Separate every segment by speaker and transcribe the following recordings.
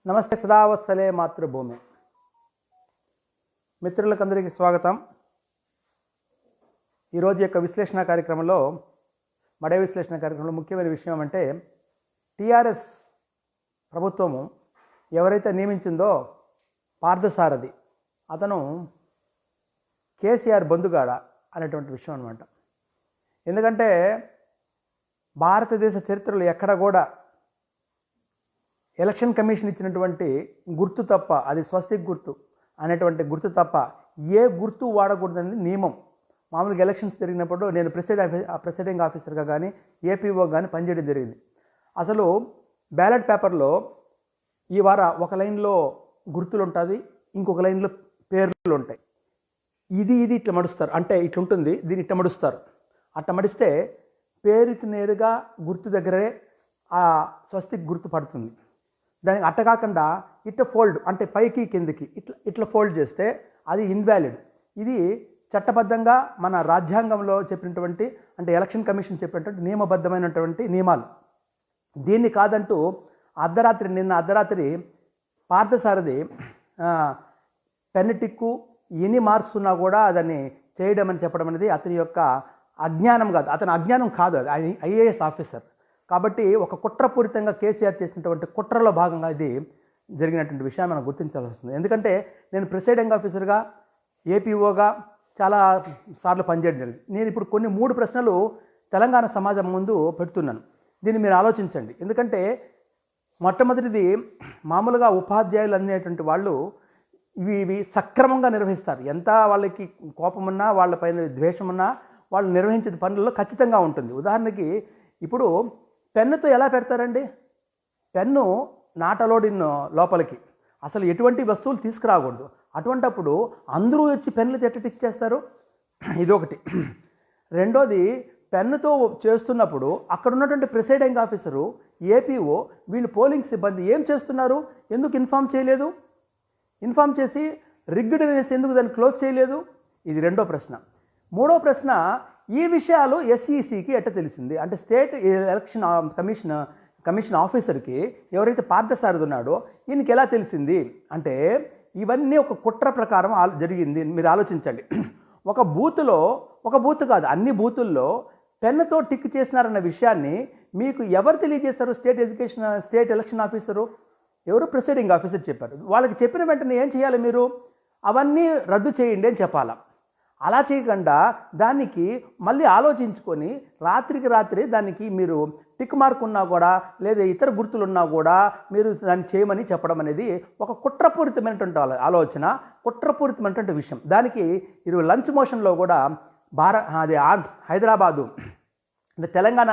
Speaker 1: నమస్తే. సదావత్సలే మాతృభూమి మిత్రులకందరికీ స్వాగతం. ఈరోజు యొక్క విశ్లేషణ కార్యక్రమంలో ముఖ్యమైన విషయం అంటే టీఆర్ఎస్ ప్రభుత్వము ఎవరైతే నియమించిందో పార్థసారథి అతను కేసీఆర్ బంధుగాడ అనేటువంటి విషయం అనమాట. ఎందుకంటే భారతదేశ చరిత్రలో ఎక్కడ కూడా ఎలక్షన్ కమిషన్ ఇచ్చినటువంటి గుర్తు తప్ప, అది స్వస్తిక్ గుర్తు అనేటువంటి గుర్తు తప్ప ఏ గుర్తు వాడకూడదని నియమం. మామూలుగా ఎలక్షన్స్ జరిగినప్పుడు నేను ప్రిసైడింగ్ ఆఫీసర్గా కానీ ఏపీఓ కానీ పనిచేయడం జరిగింది. అసలు బ్యాలెట్ పేపర్లో ఈ వార ఒక లైన్లో గుర్తులు ఉంటుంది, ఇంకొక లైన్లో పేర్లు ఉంటాయి. ఇది ఇట్లా మడుస్తారు, అంటే ఇట్లుంటుంది, దీన్ని ఇట్లా మడుస్తారు. అట్లా మడిస్తే పేరుకి నేరుగా గుర్తు దగ్గరే ఆ స్వస్తిక్ గుర్తు పడుతుంది. దానికి అట్ట కాకుండా ఇట్లా ఫోల్డ్, అంటే పైకి కిందికి ఇట్లా ఫోల్డ్ చేస్తే అది ఇన్వాలిడ్. ఇది చట్టబద్ధంగా మన రాజ్యాంగంలో చెప్పినటువంటి, అంటే ఎలక్షన్ కమిషన్ చెప్పినటువంటి నియమబద్ధమైనటువంటి నియమాలు. దీన్ని కాదంటూ నిన్న అర్ధరాత్రి పార్థసారథి పెన్ టిక్కు ఎన్ని మార్క్స్ ఉన్నా కూడా దాన్ని చేయడం అని చెప్పడం అనేది అతని యొక్క అజ్ఞానం కాదు, అతని అజ్ఞానం కాదు, అది ఐఏఎస్ ఆఫీసర్. కాబట్టి ఒక కుట్రపూరితంగా కేసీఆర్ చేసినటువంటి కుట్రలో భాగంగా ఇది జరిగినటువంటి విషయాన్ని మనం గుర్తించాల్సి వస్తుంది. ఎందుకంటే నేను ప్రిసైడింగ్ ఆఫీసర్గా ఏపీఓగా చాలా సార్లు పనిచేయడం జరిగింది. నేను ఇప్పుడు కొన్ని 3 ప్రశ్నలు తెలంగాణ సమాజం ముందు పెడుతున్నాను. దీన్ని మీరు ఆలోచించండి. ఎందుకంటే మొట్టమొదటిది, మామూలుగా ఉపాధ్యాయులు అనేటువంటి వాళ్ళు ఇవి సక్రమంగా నిర్వహిస్తారు. ఎంత వాళ్ళకి కోపమున్నా, వాళ్ళపైన ద్వేషమున్నా వాళ్ళు నిర్వహించే పనుల్లో ఖచ్చితంగా ఉంటుంది. ఉదాహరణకి ఇప్పుడు పెన్నుతో ఎలా పెడతారండి? పెన్ను నాట్ అలౌడ్ ఇన్ లోపలికి, అసలు ఎటువంటి వస్తువులు తీసుకురాకూడదు. అటువంటప్పుడు అందరూ వచ్చి పెన్నులు ఎట్లా టిక్ చేస్తారు? ఇదొకటి. రెండోది, పెన్నుతో చేస్తున్నప్పుడు అక్కడ ఉన్నటువంటి ప్రిసైడింగ్ ఆఫీసరు, ఏపీఓ, వీళ్ళు పోలింగ్ సిబ్బంది ఏం చేస్తున్నారు? ఎందుకు ఇన్ఫామ్ చేయలేదు? ఇన్ఫామ్ చేసి రిగ్డ్ అనేసి ఎందుకు దాన్ని క్లోజ్ చేయలేదు? ఇది రెండో ప్రశ్న. మూడో ప్రశ్న, ఈ విషయాలు ఎస్ఈసికి ఎట్ట తెలిసింది? అంటే స్టేట్ ఎలక్షన్ కమిషన్ ఆఫీసర్కి ఎవరైతే పార్థసారథి ఉన్నాడో ఈయనకి ఎలా తెలిసింది? అంటే ఇవన్నీ ఒక కుట్ర ప్రకారం జరిగింది. మీరు ఆలోచించండి. ఒక బూత్ కాదు, అన్ని బూతుల్లో పెన్నుతో టిక్ చేసినారన్న విషయాన్ని మీకు ఎవరు తెలియజేశారు? స్టేట్ ఎలక్షన్ ఆఫీసరు ఎవరు? ప్రిసైడింగ్ ఆఫీసర్ చెప్పారు. వాళ్ళకి చెప్పిన వెంటనే ఏం చేయాలి? మీరు అవన్నీ రద్దు చేయండి అని చెప్పాలా. అలా చేయకుండా దానికి మళ్ళీ ఆలోచించుకొని రాత్రికి రాత్రి దానికి మీరు టిక్ మార్క్ ఉన్నా కూడా, లేదా ఇతర గుర్తులు ఉన్నా కూడా మీరు దాన్ని చేయమని చెప్పడం అనేది ఒక కుట్రపూరితమైనటువంటి ఆలోచన, కుట్రపూరితమైనటువంటి విషయం. దానికి ఇది లంచ్ మోషన్లో కూడా హైదరాబాదు అంటే తెలంగాణ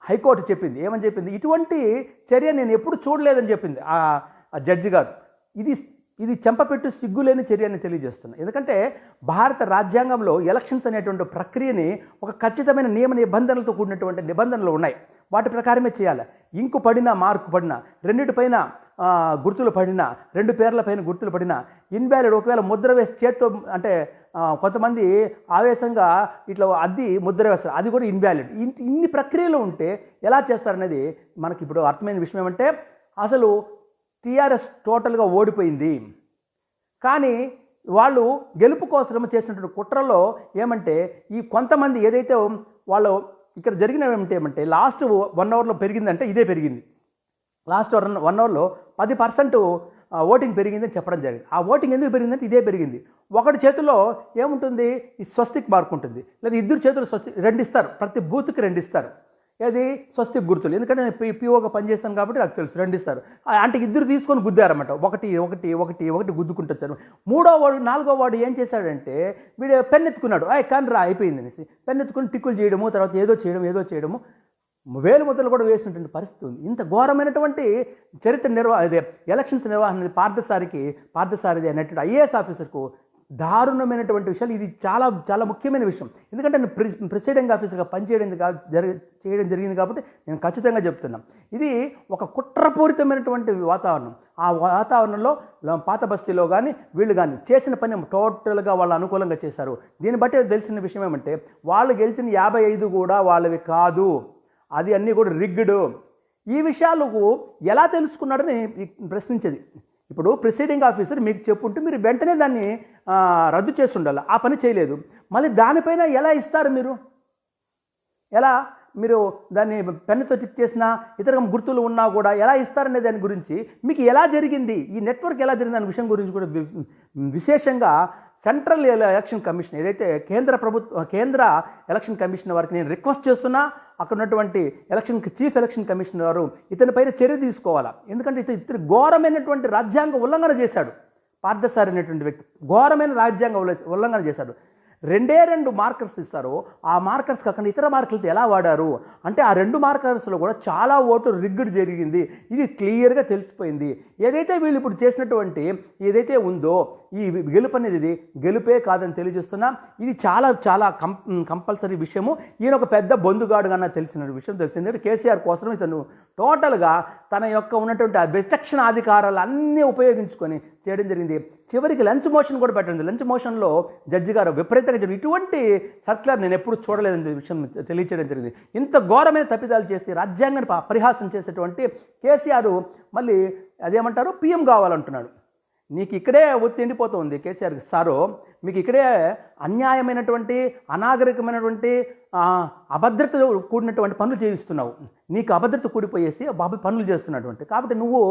Speaker 1: హైకోర్టు చెప్పింది. ఏమని చెప్పింది? ఇటువంటి చర్య నేను ఎప్పుడు చూడలేదని చెప్పింది ఆ జడ్జి గారు. ఇది చెంపపెట్టు సిగ్గులేని చర్య అని తెలియజేస్తుంది. ఎందుకంటే భారత రాజ్యాంగంలో ఎలక్షన్స్ అనేటువంటి ప్రక్రియని ఒక ఖచ్చితమైన నియమ నిబంధనలతో కూడినటువంటి నిబంధనలు ఉన్నాయి. వాటి ప్రకారమే చేయాలి. ఇంకు పడినా, మార్కు పడినా, రెండిటిపైన గుర్తులు పడినా, 2 పేర్లపైన గుర్తులు పడినా ఇన్వాలిడ్. ఒకవేళ ముద్ర వేసి చేత్తో, అంటే కొంతమంది ఆవేశంగా ఇట్లా అద్ది ముద్ర వేస్తారు, అది కూడా ఇన్వాలిడ్. ఇన్ని ప్రక్రియలు ఉంటే ఎలా చేస్తారనేది మనకి ఇప్పుడు అర్థమైన విషయం. ఏమంటే అసలు టీఆర్ఎస్ టోటల్గా ఓడిపోయింది. కానీ వాళ్ళు గెలుపు కోసం చేసినటువంటి కుట్రలో ఏమంటే ఈ కొంతమంది ఏదైతే వాళ్ళు ఇక్కడ జరిగినవి ఏమంటే లాస్ట్ 1 అవర్లో పెరిగిందంటే ఇదే పెరిగింది. లాస్ట్ 1 అవర్లో 10% ఓటింగ్ పెరిగిందని చెప్పడం జరిగింది. ఆ ఓటింగ్ ఎందుకు పెరిగిందంటే ఇదే పెరిగింది. ఒకటి చేతిలో ఏముంటుంది? ఈ స్వస్తిక్ మార్క్ ఉంటుంది, లేదా ఇద్దరు చేతులు స్వస్తిక్ 2 ఇస్తారు, ప్రతి బూత్కి 2 ఇస్తారు. ఏది? స్వస్తిక్ గుర్తులు. ఎందుకంటే నేను పిఓగా పనిచేస్తాను కాబట్టి నాకు తెలుసు, 2 ఇస్తారు. అంటే ఇద్దరు తీసుకొని గుద్దారన్నమాట. ఒకటి గుద్దుకుంటూ వచ్చారు. 3వ వాడు 4వ వాడు ఏం చేశాడంటే వీడు పెన్ ఎత్తుకున్నాడు. కానీ అయిపోయింది అనేసి పెన్ ఎత్తుకుని టిక్కులు చేయడము, తర్వాత ఏదో చేయడము, వేలు ముద్దలు కూడా వేసినటువంటి పరిస్థితి ఉంది. ఇంత ఘోరమైనటువంటి ఎలక్షన్స్ నిర్వహణ పార్థసారథి అనేటువంటి ఐఏఎస్ ఆఫీసర్కు దారుణమైనటువంటి విషయాలు. ఇది చాలా చాలా ముఖ్యమైన విషయం. ఎందుకంటే నేను ప్రిసైడింగ్ ఆఫీసర్గా పనిచేయడం జరిగింది కాబట్టి నేను ఖచ్చితంగా చెప్తున్నాను. ఇది ఒక కుట్రపూరితమైనటువంటి వాతావరణం. ఆ వాతావరణంలో పాత బస్తీలో కానీ వీళ్ళు కానీ చేసిన పని టోటల్గా వాళ్ళు అనుకూలంగా చేశారు. దీన్ని బట్టి తెలిసిన విషయం ఏమంటే వాళ్ళు గెలిచిన 55 కూడా వాళ్ళవి కాదు, అది అన్నీ కూడా రిగ్డ్. ఈ విషయాలకు ఎలా తెలుసుకున్నాడని ప్రశ్నించేది. ఇప్పుడు ప్రిసైడింగ్ ఆఫీసర్ మీకు చెప్పుంటే మీరు వెంటనే దాన్ని రద్దు చేసి ఉండాలి. ఆ పని చేయలేదు. మళ్ళీ దానిపైన ఎలా ఇస్తారు మీరు? ఎలా మీరు దాన్ని పెన్నుతో టిక్ చేసినా ఇతర గుర్తులు ఉన్నా కూడా ఎలా ఇస్తారనే దాని గురించి మీకు ఎలా జరిగింది, ఈ నెట్వర్క్ ఎలా జరిగింది అనే విషయం గురించి కూడా విశేషంగా సెంట్రల్ ఎలక్షన్ కమిషన్ ఏదైతే కేంద్ర ఎలక్షన్ కమిషన్ వారికి నేను రిక్వెస్ట్ చేస్తున్నా, అక్కడ ఉన్నటువంటి చీఫ్ ఎలక్షన్ కమిషనర్ వారు ఇతనిపైన చర్య తీసుకోవాలా. ఎందుకంటే ఇతను ఘోరమైనటువంటి రాజ్యాంగ ఉల్లంఘన చేశాడు. పార్థసారి అనేటువంటి వ్యక్తి ఘోరమైన రాజ్యాంగ ఉల్లంఘన చేశాడు. 2 మార్కర్స్ ఇస్తారు. ఆ మార్కర్స్ కాకుండా ఇతర మార్కర్లతో ఎలా వాడారు అంటే ఆ 2 మార్కర్స్లో కూడా చాలా ఓటు రిగ్గుడు జరిగింది. ఇది క్లియర్గా తెలిసిపోయింది. ఏదైతే వీళ్ళు ఇప్పుడు చేసినటువంటి ఏదైతే ఉందో ఈ గెలుపు అనేది ఇది గెలుపే కాదని తెలియజేస్తున్నా. ఇది చాలా చాలా కంపల్సరీ విషయము. ఈయన ఒక పెద్ద బొందుగాడుగా తెలిసిన విషయం తెలిసింది. కేసీఆర్ కోసం ఇతను టోటల్గా తన యొక్క ఉన్నటువంటి విచక్షణ అధికారాలు అన్నీ ఉపయోగించుకొని చేయడం జరిగింది. చివరికి లంచ్ మోషన్ కూడా పెట్టండి. లంచ్ మోషన్లో జడ్జి గారు విపరీతంగా జరిగింది. ఇటువంటి సర్క్యులర్ నేను ఎప్పుడు చూడలేదనే విషయం తెలియచేయడం జరిగింది. ఇంత ఘోరమైన తప్పిదాలు చేసి రాజ్యాంగాన్ని పరిహాసం చేసేటువంటి కేసీఆర్ మళ్ళీ అదేమంటారు పిఎం కావాలంటున్నాడు. నీకు ఇక్కడే ఒత్తి ఎండిపోతుంది కేసీఆర్ సారు. మీకు ఇక్కడే అన్యాయమైనటువంటి అనాగరికమైనటువంటి అభద్రత కూడినటువంటి పనులు చేయిస్తున్నావు. నీకు అభద్రత కూడిపోయేసి బాబు పనులు చేస్తున్నటువంటి కాబట్టి నువ్వు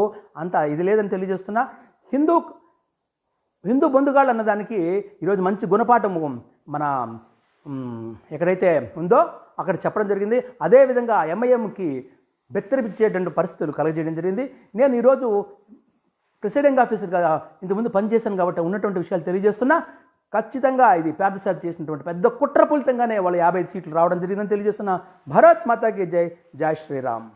Speaker 1: అంత ఇది లేదని తెలియజేస్తున్నా. హిందూ బంధుగాళ్ళు అన్నదానికి ఈరోజు మంచి గుణపాఠము మన ఎక్కడైతే ఉందో అక్కడ చెప్పడం జరిగింది. అదేవిధంగా ఎంఐఎంకి బెత్తరిపించేటువంటి పరిస్థితులు కలగజేయడం జరిగింది. నేను ఈరోజు ప్రిసైడింగ్ ఆఫీసర్గా ఇంతకుముందు పనిచేశాను కాబట్టి ఉన్నటువంటి విషయాలు తెలియజేస్తున్నా. ఖచ్చితంగా ఇది పార్థసారథి చేసినటువంటి పెద్ద కుట్రపూరితంగానే వాళ్ళు 55 సీట్లు రావడం జరిగిందని తెలియజేస్తున్నా. భారత్ మాతాకి జై, జై శ్రీరామ్.